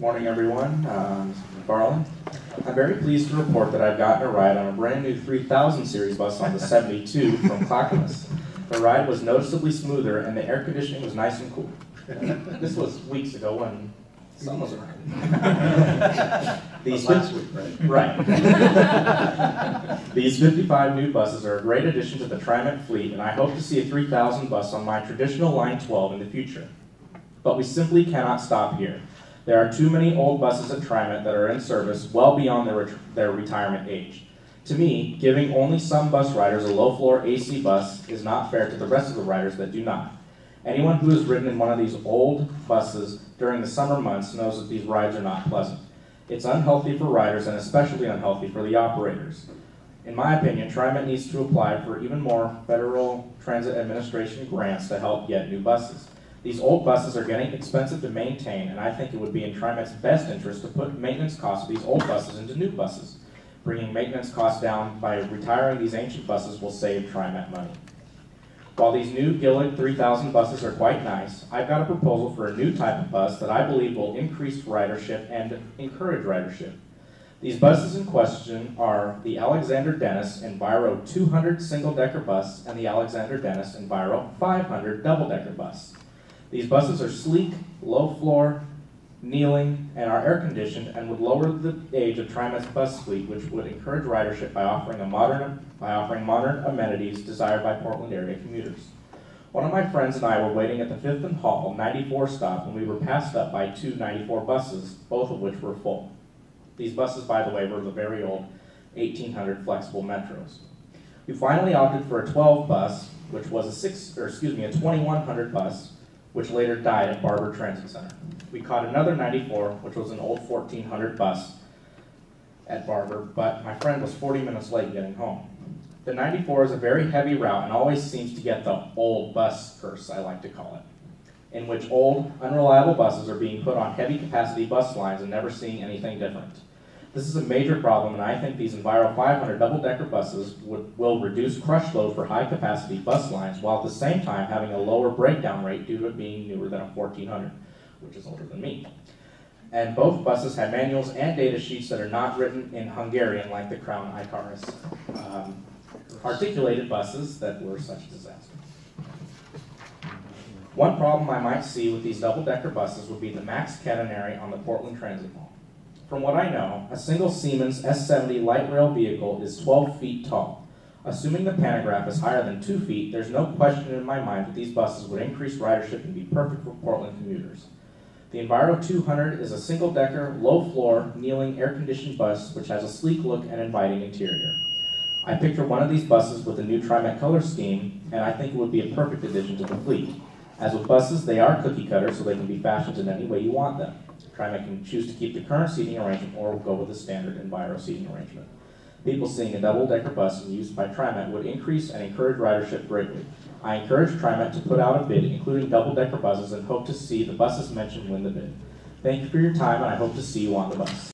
Morning, everyone. Mr. McFarland. I'm very pleased to report that I've gotten a ride on a brand new 3000 series bus on the 72 from Clackamas. The ride was noticeably smoother and the air conditioning was nice and cool. This was weeks ago when sun was around. Last week, right? Right. These 55 new buses are a great addition to the Trimet fleet, and I hope to see a 3000 bus on my traditional Line 12 in the future. But we simply cannot stop here. There are too many old buses at Trimet that are in service well beyond their retirement age. To me, giving only some bus riders a low-floor AC bus is not fair to the rest of the riders that do not. Anyone who has ridden in one of these old buses during the summer months knows that these rides are not pleasant. It's unhealthy for riders and especially unhealthy for the operators. In my opinion, Trimet needs to apply for even more Federal Transit Administration grants to help get new buses. These old buses are getting expensive to maintain, and I think it would be in Trimet's best interest to put maintenance costs of these old buses into new buses. Bringing maintenance costs down by retiring these ancient buses will save Trimet money. While these new Gillig 3000 buses are quite nice, I've got a proposal for a new type of bus that I believe will increase ridership and encourage ridership. These buses in question are the Alexander Dennis Enviro 200 single-decker bus and the Alexander Dennis Enviro 500 double-decker bus. These buses are sleek, low-floor, kneeling, and are air-conditioned and would lower the age of Trimet's bus fleet, which would encourage ridership by offering modern amenities desired by Portland area commuters. One of my friends and I were waiting at the 5th and Hall 94 stop when we were passed up by two 94 buses, both of which were full. These buses, by the way, were the very old 1800 flexible Metros. We finally opted for a 12 bus, which was a 2100 bus, which later died at Barber Transit Center. We caught another 94, which was an old 1400 bus at Barber, but my friend was 40 minutes late getting home. The 94 is a very heavy route and always seems to get the old bus curse, I like to call it, in which old, unreliable buses are being put on heavy capacity bus lines and never seeing anything different. This is a major problem, and I think these Enviro 500 double-decker buses will reduce crush load for high-capacity bus lines, while at the same time having a lower breakdown rate due to it being newer than a 1400, which is older than me. And both buses have manuals and data sheets that are not written in Hungarian like the Crown Icarus articulated buses that were such a disaster. One problem I might see with these double-decker buses would be the max catenary on the Portland Transit Mall. From what I know, a single Siemens S70 light rail vehicle is 12 feet tall. Assuming the pantograph is higher than 2 feet, there's no question in my mind that these buses would increase ridership and be perfect for Portland commuters. The Enviro 200 is a single-decker, low-floor, kneeling, air-conditioned bus which has a sleek look and inviting interior. I picture one of these buses with a new Trimet color scheme, and I think it would be a perfect addition to the fleet. As with buses, they are cookie cutters, so they can be fashioned in any way you want them. Trimet can choose to keep the current seating arrangement or go with the standard Enviro seating arrangement. People seeing a double-decker bus used by Trimet would increase and encourage ridership greatly. I encourage Trimet to put out a bid, including double-decker buses, and hope to see the buses mentioned win the bid. Thank you for your time, and I hope to see you on the bus.